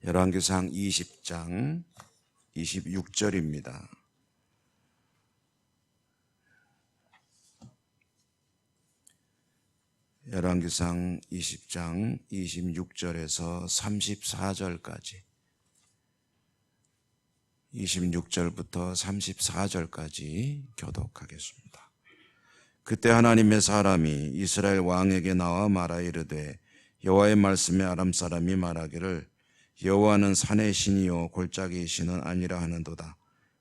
열왕기상 20장 26절입니다. 열왕기상 20장 26절에서 34절까지 26절부터 34절까지 교독하겠습니다. 그때 하나님의 사람이 이스라엘 왕에게 나와 말하 이르되 여호와의 말씀에 아람 사람이 말하기를 여호와는 산의 신이요 골짜기의 신은 아니라 하는도다.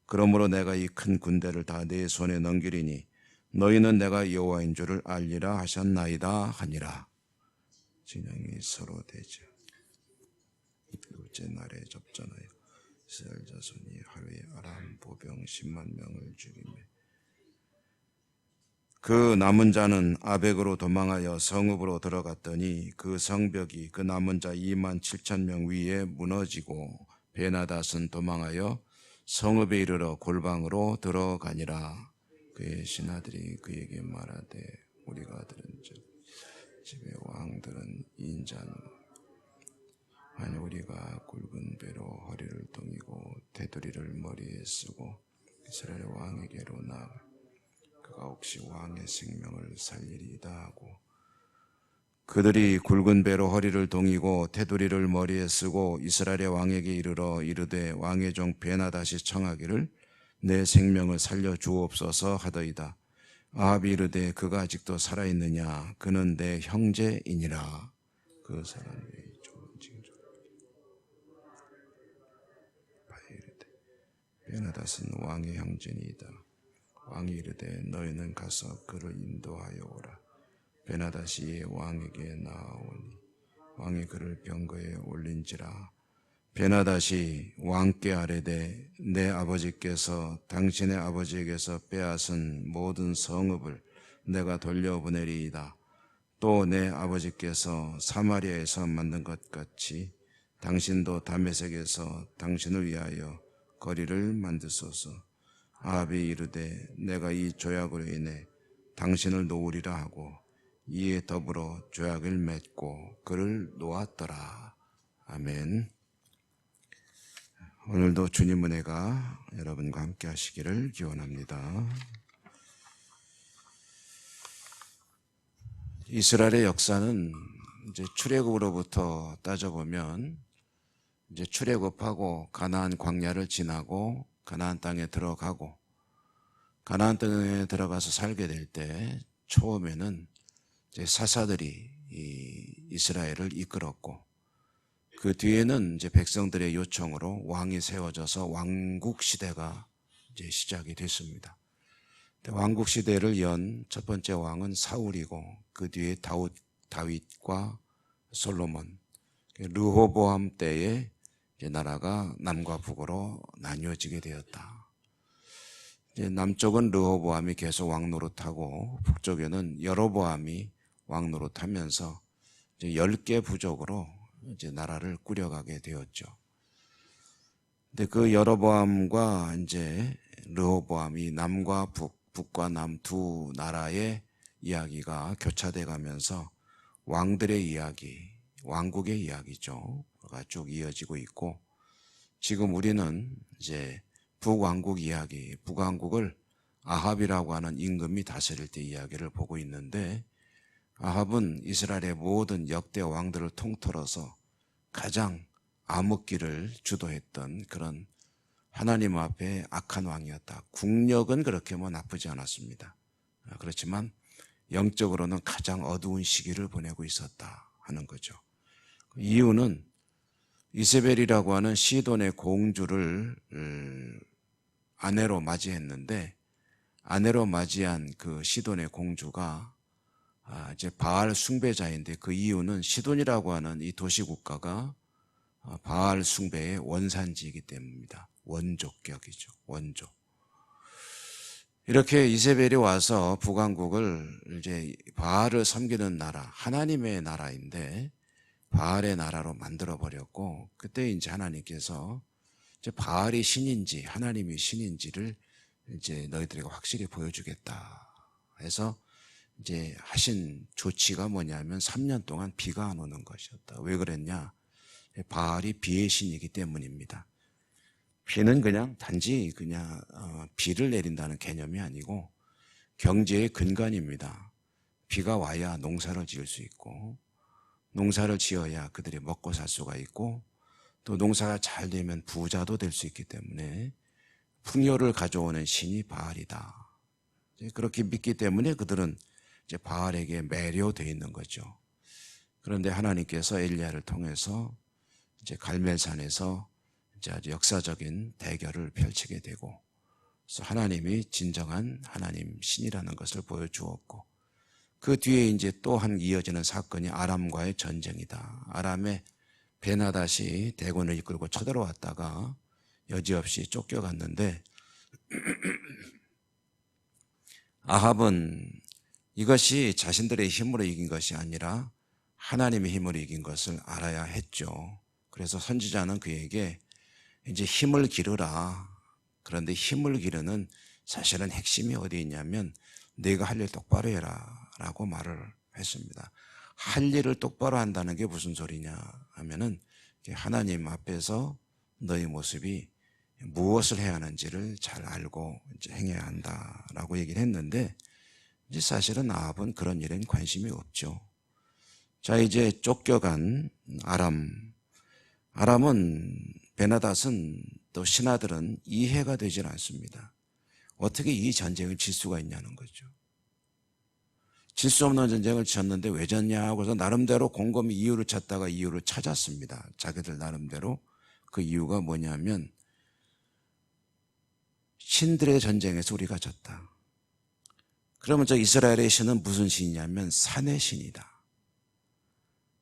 그러므로 내가 이 큰 군대를 다 내 손에 넘기리니 너희는 내가 여호와인 줄을 알리라 하셨나이다 하니라. 진영이 서로 대적 일곱째 날에 접전하여 이스라엘 자손이 하루에 아람 보병 10만 명을 죽이며 그 남은 자는 아벡으로 도망하여 성읍으로 들어갔더니 그 성벽이 그 남은 자 2만 7천 명 위에 무너지고 베나닷은 도망하여 성읍에 이르러 골방으로 들어가니라. 그의 신하들이 그에게 말하되 우리가 들은즉 집의 왕들은 인자는 아니 우리가 굵은 배로 허리를 동이고 테두리를 머리에 쓰고 이스라엘 왕에게로 나아가 그가 혹시 왕의 생명을 살리리이다 하고 그들이 굵은 배로 허리를 동이고 테두리를 머리에 쓰고 이스라엘의 왕에게 이르러 이르되 왕의 종 베나닷이 청하기를 내 생명을 살려 주옵소서 하더이다. 아합이 이르되 그가 아직도 살아있느냐 그는 내 형제이니라. 그 사람이 좋은 징조 이르되 베나닷은 왕의 형제니이다. 왕이 이르되 너희는 가서 그를 인도하여 오라. 베나닷이 왕에게 나아오니 왕이 그를 병거에 올린지라. 베나닷이 왕께 아뢰되 내 아버지께서 당신의 아버지에게서 빼앗은 모든 성읍을 내가 돌려보내리이다. 또 내 아버지께서 사마리아에서 만든 것 같이 당신도 다메섹에서 당신을 위하여 거리를 만드소서. 아합이 이르되 내가 이 조약으로 인해 당신을 놓으리라 하고 이에 더불어 조약을 맺고 그를 놓았더라. 아멘. 오늘도 주님 은혜가 여러분과 함께 하시기를 기원합니다. 이스라엘의 역사는 이제 출애굽으로부터 따져보면 이제 출애굽하고 가나안 광야를 지나고 가나안 땅에 들어가고 가나안 땅에 들어가서 살게 될 때 처음에는 이제 사사들이 이스라엘을 이끌었고 그 뒤에는 이제 백성들의 요청으로 왕이 세워져서 왕국 시대가 이제 시작이 됐습니다. 왕국 시대를 연 첫 번째 왕은 사울이고 그 뒤에 다윗과 솔로몬, 르호보암 때에 이제 나라가 남과 북으로 나뉘어지게 되었다. 이제 남쪽은 르호보암이 계속 왕 노릇하고 북쪽에는 여로보암이 왕 노릇하면서 이제 10개 부족으로 이제 나라를 꾸려가게 되었죠. 근데 그 여로보암과 이제 르호보암이 남과 북과 남 두 나라의 이야기가 교차돼 가면서 왕들의 이야기, 왕국의 이야기가 쭉 이어지고 있고 지금 우리는 이제 북왕국 이야기, 북왕국을 아합이라고 하는 임금이 다스릴 때 이야기를 보고 있는데 아합은 이스라엘의 모든 역대 왕들을 통틀어서 가장 암흑기를 주도했던 그런 하나님 앞에 악한 왕이었다. 국력은 그렇게 뭐 나쁘지 않았습니다. 그렇지만 영적으로는 가장 어두운 시기를 보내고 있었다 하는 거죠. 이유는 이세벨이라고 하는 시돈의 공주를 아내로 맞이했는데 아내로 맞이한 그 시돈의 공주가 이제 바알 숭배자인데 그 이유는 시돈이라고 하는 이 도시국가가 바알 숭배의 원산지이기 때문입니다. 원조격이죠. 원조. 이렇게 이세벨이 와서 북왕국을 이제 바알을 섬기는 나라, 하나님의 나라인데 바알의 나라로 만들어 버렸고 그때 이제 하나님께서 이제 바알이 신인지 하나님이 신인지를 이제 너희들에게 확실히 보여주겠다 해서 이제 하신 조치가 뭐냐면 3년 동안 비가 안 오는 것이었다. 왜 그랬냐? 바알이 비의 신이기 때문입니다. 비는 그냥 단지 비를 내린다는 개념이 아니고 경제의 근간입니다. 비가 와야 농사를 지을 수 있고 농사를 지어야 그들이 먹고 살 수가 있고 또 농사가 잘 되면 부자도 될 수 있기 때문에 풍요를 가져오는 신이 바알이다. 그렇게 믿기 때문에 그들은 이제 바알에게 매료되어 있는 거죠. 그런데 하나님께서 엘리야를 통해서 이제 갈멜산에서 이제 아주 역사적인 대결을 펼치게 되고, 그래서 하나님이 진정한 하나님 신이라는 것을 보여주었고, 그 뒤에 이제 또 한 이어지는 사건이 아람과의 전쟁이다. 아람의 베나닷이 대군을 이끌고 쳐들어왔다가 여지없이 쫓겨갔는데 아합은 이것이 자신들의 힘으로 이긴 것이 아니라 하나님의 힘으로 이긴 것을 알아야 했죠. 그래서 선지자는 그에게 이제 힘을 기르라. 그런데 힘을 기르는 사실은 핵심이 어디 있냐면 네가 할 일 똑바로 해라 라고 말을 했습니다. 할 일을 똑바로 한다는 게 무슨 소리냐 하면은 하나님 앞에서 너의 모습이 무엇을 해야 하는지를 잘 알고 이제 행해야 한다라고 얘기를 했는데, 이제 사실은 아합은 그런 일엔 관심이 없죠. 자, 이제 쫓겨간 아람은 베나닷은 또 신하들은 이해가 되질 않습니다. 어떻게 이 전쟁을 질 수가 있냐는 거죠. 질 수 없는 전쟁을 졌는데 왜 졌냐고 해서 나름대로 곰곰이 이유를 찾다가 이유를 찾았습니다. 자기들 나름대로. 그 이유가 뭐냐면 신들의 전쟁에서 우리가 졌다. 그러면 저 이스라엘의 신은 무슨 신이냐면 산의 신이다.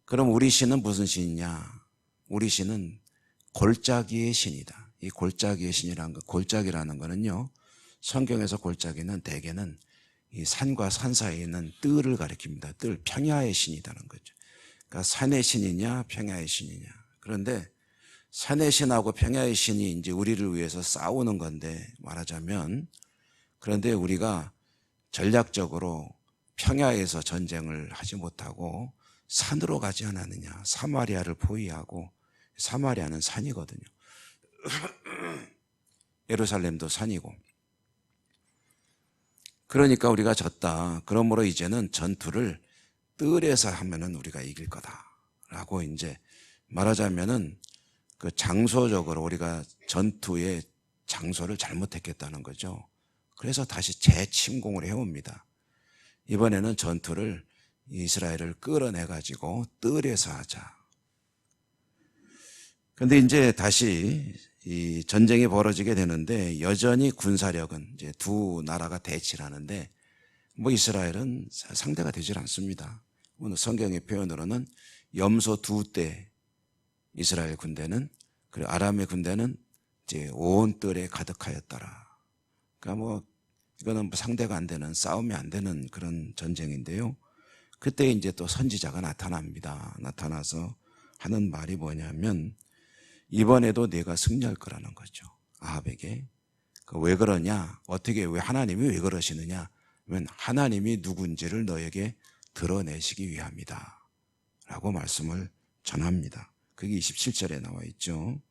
그럼 우리 신은 무슨 신이냐? 우리 신은 골짜기의 신이다. 이 골짜기의 신이라는 거, 골짜기라는 거는요, 성경에서 골짜기는 대개는 이 산과 산 사이에 있는 뜰을 가리킵니다. 뜰, 평야의 신이라는 거죠. 그러니까 산의 신이냐, 평야의 신이냐. 그런데 산의 신하고 평야의 신이 이제 우리를 위해서 싸우는 건데 말하자면, 그런데 우리가 전략적으로 평야에서 전쟁을 하지 못하고 산으로 가지 않았느냐. 사마리아를 포위하고, 사마리아는 산이거든요. 예루살렘도 산이고. 그러니까 우리가 졌다. 그러므로 이제는 전투를 뜰에서 하면은 우리가 이길 거다라고 이제 말하자면은 그 장소적으로 우리가 전투의 장소를 잘못했겠다는 거죠. 그래서 다시 재침공을 해옵니다. 이번에는 전투를 이스라엘을 끌어내가지고 뜰에서 하자. 근데 이제 다시 이 전쟁이 벌어지게 되는데 여전히 군사력은 이제 두 나라가 대치를 하는데 뭐 이스라엘은 상대가 되질 않습니다. 오늘 성경의 표현으로는 염소 2대 이스라엘 군대는, 그리고 아람의 군대는 이제 온 뜰에 가득하였더라. 그러니까 뭐 이거는 뭐 상대가 안 되는, 싸움이 안 되는 그런 전쟁인데요. 그때 이제 또 선지자가 나타납니다. 나타나서 하는 말이 뭐냐면 이번에도 내가 승리할 거라는 거죠. 아합에게. 왜 그러냐? 어떻게, 왜 하나님이 왜 그러시느냐? 면 하나님이 누군지를 너에게 드러내시기 위함이다 라고 말씀을 전합니다. 그게 27절에 나와 있죠.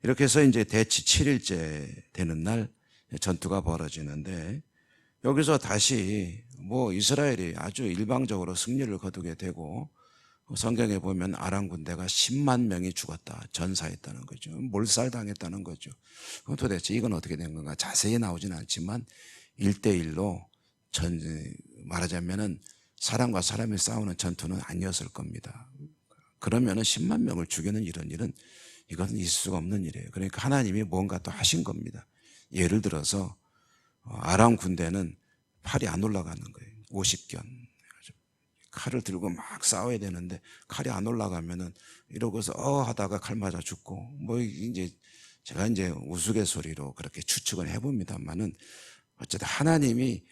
이렇게 해서 이제 대치 7일째 되는 날 전투가 벌어지는데, 여기서 다시 뭐 이스라엘이 아주 일방적으로 승리를 거두게 되고, 성경에 보면 아람 군대가 10만 명이 죽었다, 전사했다는 거죠. 몰살당했다는 거죠. 도대체 이건 어떻게 된 건가? 자세히 나오진 않지만 1대1로 말하자면은 사람과 사람이 싸우는 전투는 아니었을 겁니다. 그러면은 10만 명을 죽이는 이런 일은 이건 있을 수가 없는 일이에요. 그러니까 하나님이 뭔가 또 하신 겁니다. 예를 들어서 아람 군대는 팔이 안 올라가는 거예요. 50견. 칼을 들고 막 싸워야 되는데 칼이 안 올라가면은 이러고서 하다가 칼 맞아 죽고, 뭐 이제 제가 이제 우스갯소리로 그렇게 추측을 해봅니다만은 어쨌든 하나님이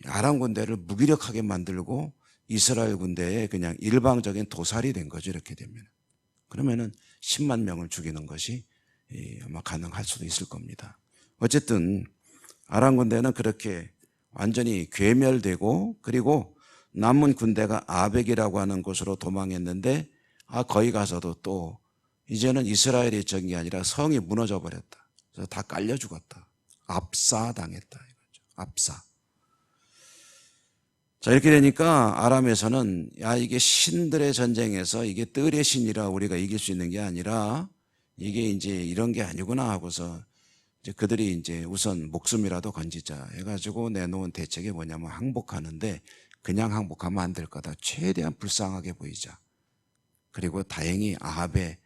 아람 군대를 무기력하게 만들고 이스라엘 군대에 그냥 일방적인 도살이 된 거죠. 이렇게 되면. 그러면은 10만 명을 죽이는 것이 아마 가능할 수도 있을 겁니다. 어쨌든 아람 군대는 그렇게 완전히 괴멸되고, 그리고 남은 군대가 아벡이라고 하는 곳으로 도망했는데, 거기 가서도 또 이제는 이스라엘이 적이 아니라 성이 무너져 버렸다. 그래서 다 깔려 죽었다. 압사당했다 이거죠. 압사. 자, 이렇게 되니까 아람에서는 이게 신들의 전쟁에서 이게 뜰의 신이라 우리가 이길 수 있는 게 아니라 이게 이제 이런 게 아니구나 하고서 이제 그들이 이제 우선 목숨이라도 건지자 해가지고 내놓은 대책이 뭐냐면 항복하는데, 그냥 항복하면 안 될 거다. 최대한 불쌍하게 보이자. 그리고 다행히 아합의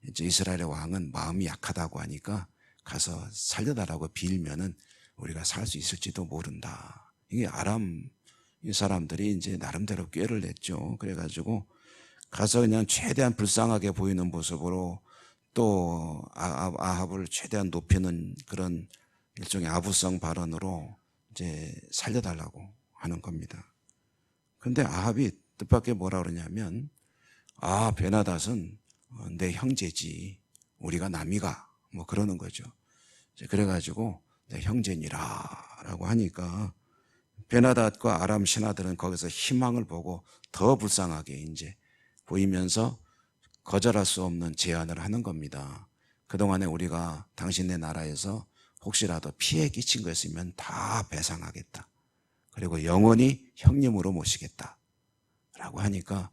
이제 이스라엘의 왕은 마음이 약하다고 하니까 가서 살려달라고 빌면은 우리가 살 수 있을지도 모른다. 이게 아람 이 사람들이 이제 나름대로 꾀를 냈죠. 그래가지고 가서 그냥 최대한 불쌍하게 보이는 모습으로 또 아합을 최대한 높이는 그런 일종의 아부성 발언으로 이제 살려달라고 하는 겁니다. 근데 아합이 뜻밖의 뭐라 그러냐면, 베나닷은 내 형제지 우리가 남이가 뭐 그러는 거죠. 그래가지고 내 형제니라 라고 하니까 베나닷과 아람 신하들은 거기서 희망을 보고 더 불쌍하게 이제 보이면서 거절할 수 없는 제안을 하는 겁니다. 그동안에 우리가 당신네 나라에서 혹시라도 피해 끼친 거 있으면 다 배상하겠다. 그리고 영원히 형님으로 모시겠다. 라고 하니까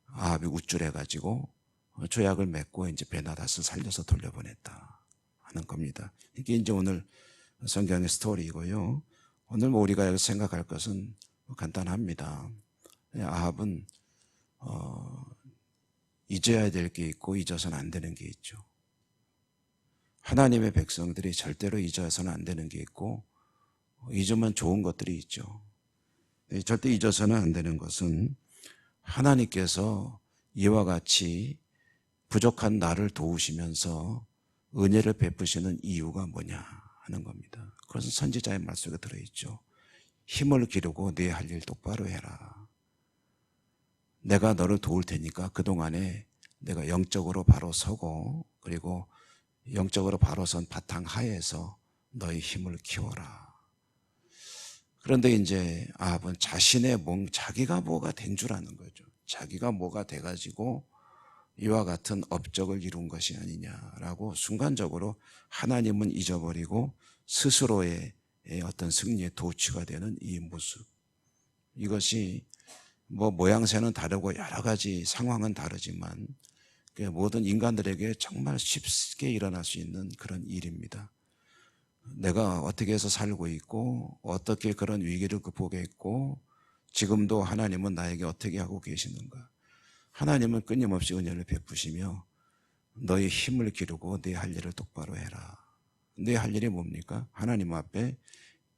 아합이 우쭐해가지고 조약을 맺고 이제 베나닷을 살려서 돌려보냈다 하는 겁니다. 이게 이제 오늘 성경의 스토리이고요. 오늘 뭐 우리가 여기서 생각할 것은 간단합니다. 아합은 잊어야 될 게 있고 잊어서는 안 되는 게 있죠. 하나님의 백성들이 절대로 잊어서는 안 되는 게 있고 잊으면 좋은 것들이 있죠. 절대 잊어서는 안 되는 것은 하나님께서 이와 같이 부족한 나를 도우시면서 은혜를 베푸시는 이유가 뭐냐 하는 겁니다. 그것은 선지자의 말 속에 들어있죠. 힘을 기르고 네 할 일 똑바로 해라. 내가 너를 도울 테니까 그동안에 내가 영적으로 바로 서고, 그리고 영적으로 바로 선 바탕 하에서 너의 힘을 키워라. 그런데 이제 아합은 자기가 뭐가 된 줄 아는 거죠. 자기가 뭐가 돼가지고 이와 같은 업적을 이룬 것이 아니냐라고 순간적으로 하나님은 잊어버리고 스스로의 어떤 승리의 도취가 되는 이 모습. 이것이 뭐 모양새는 다르고 여러 가지 상황은 다르지만 모든 인간들에게 정말 쉽게 일어날 수 있는 그런 일입니다. 내가 어떻게 해서 살고 있고 어떻게 그런 위기를 극복했고 지금도 하나님은 나에게 어떻게 하고 계시는가. 하나님은 끊임없이 은혜를 베푸시며 너의 힘을 기르고 네 할 일을 똑바로 해라. 네 할 일이 뭡니까? 하나님 앞에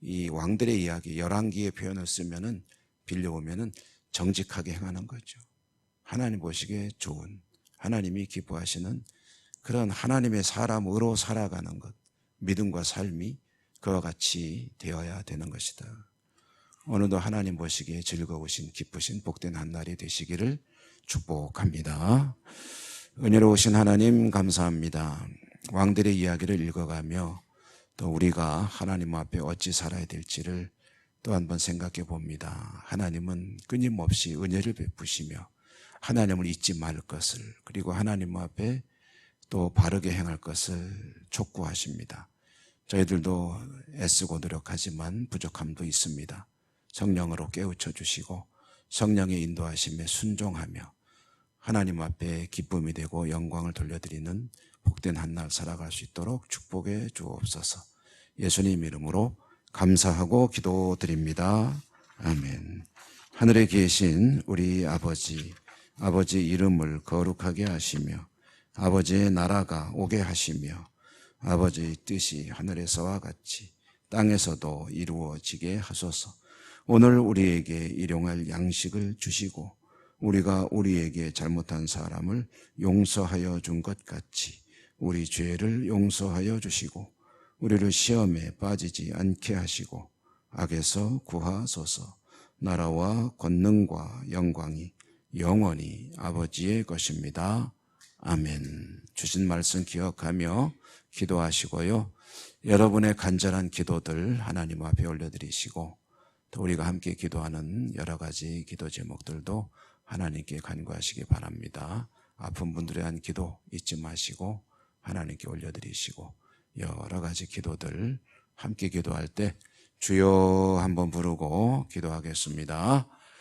이 왕들의 이야기 열왕기의 표현을 쓰면은 빌려오면은 정직하게 행하는 거죠. 하나님 보시기에 좋은, 하나님이 기뻐하시는 그런 하나님의 사람으로 살아가는 것, 믿음과 삶이 그와 같이 되어야 되는 것이다. 오늘도 하나님 보시기에 즐거우신, 기쁘신, 복된 한 날이 되시기를 축복합니다. 은혜로우신 하나님 감사합니다. 왕들의 이야기를 읽어가며 또 우리가 하나님 앞에 어찌 살아야 될지를 또 한 번 생각해 봅니다. 하나님은 끊임없이 은혜를 베푸시며 하나님을 잊지 말 것을, 그리고 하나님 앞에 또 바르게 행할 것을 촉구하십니다. 저희들도 애쓰고 노력하지만 부족함도 있습니다. 성령으로 깨우쳐 주시고 성령의 인도하심에 순종하며 하나님 앞에 기쁨이 되고 영광을 돌려드리는 복된 한 날 살아갈 수 있도록 축복해 주옵소서. 예수님 이름으로 감사하고 기도드립니다. 아멘. 하늘에 계신 우리 아버지 이름을 거룩하게 하시며 아버지의 나라가 오게 하시며 아버지의 뜻이 하늘에서와 같이 땅에서도 이루어지게 하소서. 오늘 우리에게 일용할 양식을 주시고 우리가 우리에게 잘못한 사람을 용서하여 준 것 같이 우리 죄를 용서하여 주시고 우리를 시험에 빠지지 않게 하시고 악에서 구하소서. 나라와 권능과 영광이 영원히 아버지의 것입니다. 아멘. 주신 말씀 기억하며 기도하시고요. 여러분의 간절한 기도들 하나님 앞에 올려드리시고 또 우리가 함께 기도하는 여러 가지 기도 제목들도 하나님께 간구하시기 바랍니다. 아픈 분들에 대한 기도 잊지 마시고 하나님께 올려드리시고 여러 가지 기도들 함께 기도할 때 주여 한번 부르고 기도하겠습니다.